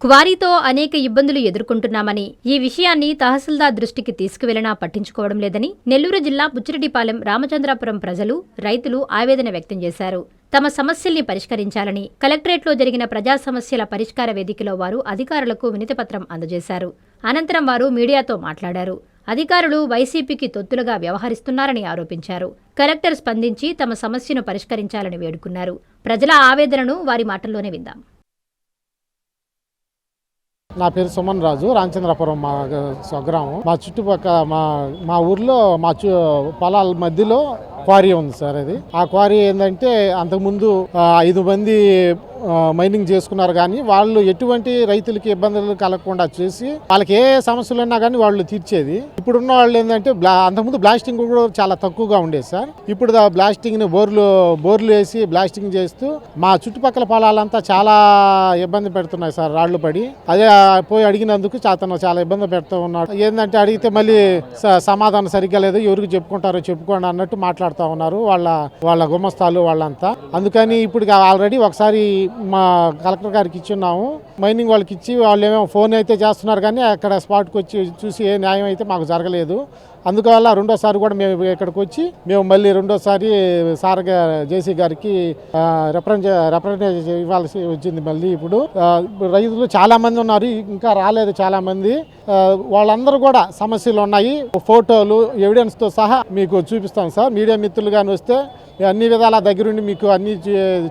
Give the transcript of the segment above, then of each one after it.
క్వారీతో అనేక ఇబ్బందులు ఎదుర్కొంటున్నామని, ఈ విషయాన్ని తహసీల్దార్ దృష్టికి తీసుకువెళ్లినా పట్టించుకోవడం లేదని నెల్లూరు జిల్లా బుచ్చిరెడ్డిపాలెం రామచంద్రాపురం ప్రజలు, రైతులు ఆవేదన వ్యక్తం చేశారు. తమ సమస్యల్ని పరిష్కరించాలని కలెక్టరేట్లో జరిగిన ప్రజా సమస్యల పరిష్కార వేదికలో వారు అధికారులకు వినతిపత్రం అందజేశారు. అనంతరం వారు మీడియాతో మాట్లాడారు. అధికారులు వైసీపీకి తొత్తులుగా వ్యవహరిస్తున్నారని ఆరోపించారు. కలెక్టర్ స్పందించి తమ సమస్యను పరిష్కరించాలని వేడుకున్నారు. ప్రజల ఆవేదనను వారి మాటల్లోనే విందాం. నా పేరు సుమన్ రాజు, రామచంద్రాపురం మా స్వగ్రామం. మా చుట్టుపక్కల మా ఊర్లో పొలాల మధ్యలో క్వారీ ఉంది సార్. అది ఆ క్వారీ ఏంటంటే అంతకుముందు 5 మంది మైనింగ్ చేసుకున్నారు, కానీ వాళ్ళు ఎటువంటి రైతులకి ఇబ్బందులు కలగకుండా చేసి వాళ్ళకి ఏ సమస్యలు ఉన్నా కానీ వాళ్ళు తీర్చేది. ఇప్పుడున్న వాళ్ళు ఏంటంటే అంతకుముందు బ్లాస్టింగ్ కూడా చాలా తక్కువగా ఉండేది సార్. ఇప్పుడు బ్లాస్టింగ్ని బోర్లు వేసి బ్లాస్టింగ్ చేస్తూ మా చుట్టుపక్కల పొలాలంతా చాలా ఇబ్బంది పెడుతున్నాయి సార్. రాళ్లు పడి అదే పోయి అడిగినందుకు అతను చాలా ఇబ్బంది పెడుతూ ఉన్నాడు. ఏంటంటే అడిగితే మళ్ళీ సమాధానం సరిగ్గా లేదు, ఎవరికి చెప్పుకుంటారో చెప్పుకోండి అన్నట్టు మాట్లాడుతూ ఉన్నారు వాళ్ళ గుమస్తాలు వాళ్ళంతా. అందుకని ఇప్పుడు ఆల్రెడీ ఒకసారి మా కలెక్టర్ గారికి ఇచ్చున్నాము. మైనింగ్ వాళ్ళకి ఇచ్చి వాళ్ళు ఏమో ఫోన్ అయితే చేస్తున్నారు, కానీ అక్కడ స్పాట్కి వచ్చి చూసి ఏ న్యాయం అయితే మాకు జరగలేదు. అందువల్ల రెండోసారి కూడా మేము ఇక్కడికి వచ్చి మళ్ళీ రెండోసారి సార్ జేసీ గారికి రిప్రజెంటేషన్ ఇవ్వాల్సి వచ్చింది. మళ్ళీ ఇప్పుడు రైతులు చాలా మంది ఉన్నారు, ఇంకా రాలేదు చాలా మంది. వాళ్ళందరూ కూడా సమస్యలు ఉన్నాయి. ఫోటోలు ఎవిడెన్స్తో సహా మీకు చూపిస్తాం సార్. మీడియా మిత్రులు కానీ వస్తే అన్ని విధాల దగ్గరుండి మీకు అన్ని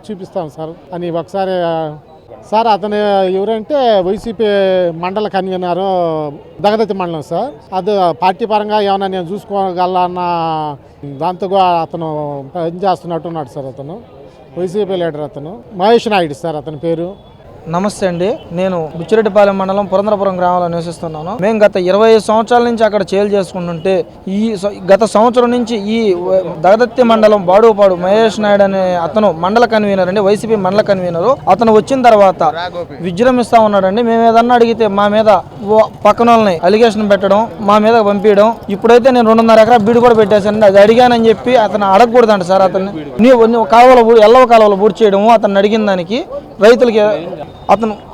చూపిస్తాం సార్ అని ఒకసారి. సార్ అతను ఎవరంటే వైసీపీ మండల కన్వీనరు దగదత్తి మండలం సార్. అది పార్టీ పరంగా ఏమైనా నేను చూసుకోగలన్న దాంతో అతను పనిచేస్తున్నట్టున్నాడు సార్. అతను వైసీపీ లీడర్, అతను మహేష్ నాయుడు సార్ అతని పేరు. నమస్తే అండి, నేను బుచ్చిరెడ్డిపాలెం మండలం పురంధరపురం గ్రామంలో నివసిస్తున్నాను. మేము గత 25 సంవత్సరాల నుంచి అక్కడ చేలు చేసుకుంటుంటే గత సంవత్సరం నుంచి ఈ దగదత్తి మండలం బాడుపాడు మహేష్ నాయుడు అనే అతను మండల కన్వీనర్ అండి, వైసీపీ మండల కన్వీనరు. అతను వచ్చిన తర్వాత విజృంభిస్తా ఉన్నాడండి. మేము ఏదన్నా అడిగితే మా మీద పక్కన వాళ్ళని అలిగేషన్ పెట్టడం, మా మీద పంపించడం. ఇప్పుడైతే నేను 2.5 ఎకరా బీడు కూడా పెట్టేశానండి. అది అడిగానని చెప్పి అతను అడగకూడదంట సార్. అతన్ని ఎల్లవ కాలువలు పూర్తి చేయడము అతను అడిగిన దానికి రైతులకి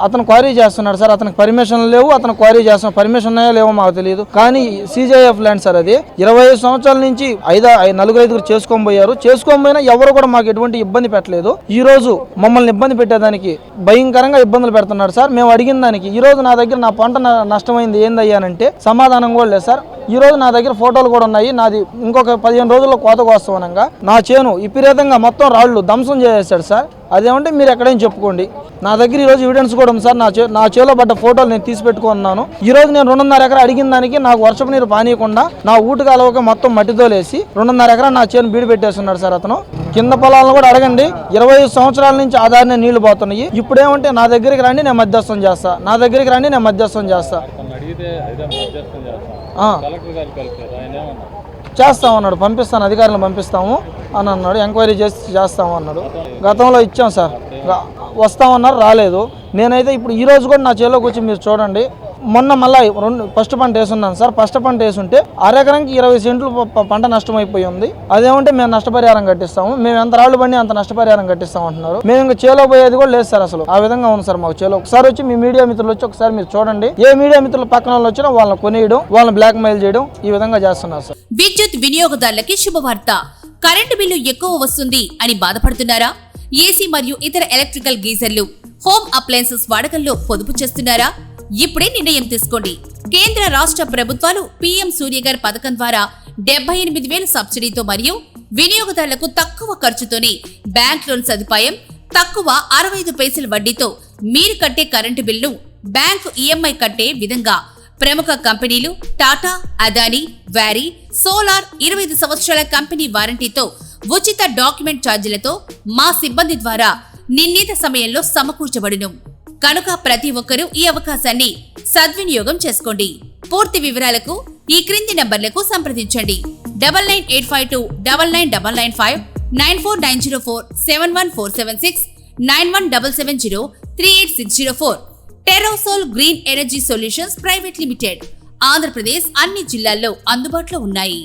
అతను క్వారీ చేస్తున్నాడు సార్. అతనికి పర్మిషన్ లేవు, అతను క్వారీ చేస్తున్నాడు. పర్మిషన్ ఉన్నాయో లేవో మాకు తెలియదు, కానీ CJF ల్యాండ్ సార్. అది 25 సంవత్సరాల నుంచి 4-5 చేసుకోబోయారు. చేసుకోబోయినా ఎవరు కూడా మాకు ఎటువంటి ఇబ్బంది పెట్టలేదు. ఈ రోజు మమ్మల్ని ఇబ్బంది పెట్టేదానికి భయంకరంగా ఇబ్బందులు పెడుతున్నాడు సార్. మేము అడిగిన దానికి ఈ రోజు నా దగ్గర నా పంట నష్టమైంది ఏందయ్యానంటే సమాధానం కూడా లేదు సార్. ఈ రోజు నా దగ్గర ఫోటోలు కూడా ఉన్నాయి. నాది ఇంకొక 15 రోజుల్లో కోతకు వస్తామనగా నా చేను విపరీతంగా మొత్తం రాళ్ళు ధ్వంసం చేసేసాడు సార్. అదేమంటే మీరు ఎక్కడైనా చెప్పుకోండి. నా దగ్గర ఈరోజు ఎవిడెన్స్ కూడా ఉంది సార్. నా చేలో పడ్డ ఫోటోలు నేను తీసి పెట్టుకున్నాను. ఈ రోజు నేను 2.5 ఎకరా అడిగిన దానికి నాకు వర్షపు నీరు పానీయకుండా నా ఊటి కాలువకి మొత్తం మట్టితో లేసి 2.5 ఎకరా నా చేను బీడు పెట్టేస్తున్నాడు సార్. అతను కింద పొలాలను కూడా అడగండి. 25 సంవత్సరాల నుంచి ఆధారనే నీళ్లు పోతున్నాయి. ఇప్పుడేమంటే నా దగ్గరికి రండి, నేను మధ్యస్థం చేస్తా. నా దగ్గరికి రండి, నేను మధ్యస్థం చేస్తా. చేస్తామన్నాడు, పంపిస్తాను, అధికారులను పంపిస్తాము అని అన్నాడు. ఎంక్వైరీ చేస్తాము అన్నాడు. గతంలో ఇచ్చాం సార్, వస్తామన్నారు, రాలేదు. నేనైతే ఇప్పుడు ఈ రోజు కూడా నా చేలోకి వచ్చి మీరు చూడండి. మొన్న మళ్ళీ ఫస్ట్ పంట వేసున్నాను సార్. ఫస్ట్ పంట వేసుంటే అరెకరానికి 20 సెంట్లు పంట నష్టం అయిపోయి ఉంది. అదేమంటే మేము నష్టపరిహారం కట్టిస్తాము, మేము ఎంత రాళ్ళు బండి అంత నష్టపరిహారం కట్టిస్తాం అంటున్నారు. మేము ఇంకా చేలో పోయేది కూడా లేదు సార్. అసలు ఆ విధంగా ఉంది సార్ మాకు చేలో. ఒకసారి వచ్చి మీ మీడియా మిత్రులు వచ్చి ఒకసారి మీరు చూడండి. ఏ మీడియా మిత్రులు పక్కన వాళ్ళు వచ్చినా వాళ్ళని కొనేయడం, వాళ్ళని బ్లాక్ మెయిల్ చేయడం, ఈ విధంగా చేస్తున్నారు సార్. విద్యుత్ వినియోగదారులకి శుభవార్త. కరెంటు బిల్లు ఎక్కువ వస్తుంది అని బాధపడుతున్నారా? ఏసీ మరియు ఇతర ఎలక్ట్రికల్ గీజర్లు, హోమ్ అప్లయన్సెస్ వాడకంలో పొదుపు చేస్తున్నారా? ఇప్పుడే నిర్ణయం తీసుకోండి. కేంద్ర రాష్ట్ర ప్రభుత్వాలు PM సూర్యగర్ పథకం ద్వారా 78,000 సబ్సిడీతో మరియు వినియోగదారులకు తక్కువ ఖర్చుతోనే బ్యాంక్ లోన్ సదుపాయం, తక్కువ 65 పైసల వడ్డీతో మీరు కట్టే కరెంటు బిల్లు బ్యాంకు EMI కట్టే విధంగా ప్రముఖ కంపెనీలు టాటా, అదానీ, వ్యారీ, సోలార్ 25 సంవత్సరాల కంపెనీ వారంటీతో ఉచిత డాక్యుమెంట్ ఛార్జీలతో మా సిబ్బంది ద్వారా నిర్ణీత సమయంలో సమకూర్చబడును. కనుక ప్రతి ఒక్కరూ ఈ అవకాశాన్ని సద్వినియోగం చేసుకోండి. పూర్తి వివరాలకు ఈ క్రింది నంబర్లకు సంప్రదించండి. 9985 29995, 94904 71476, 917770 38604. టెరోసోల్ green energy solutions private limited, Andhra Pradesh అన్ని జిల్లాల్లో అందుబాటులో ఉన్నాయి.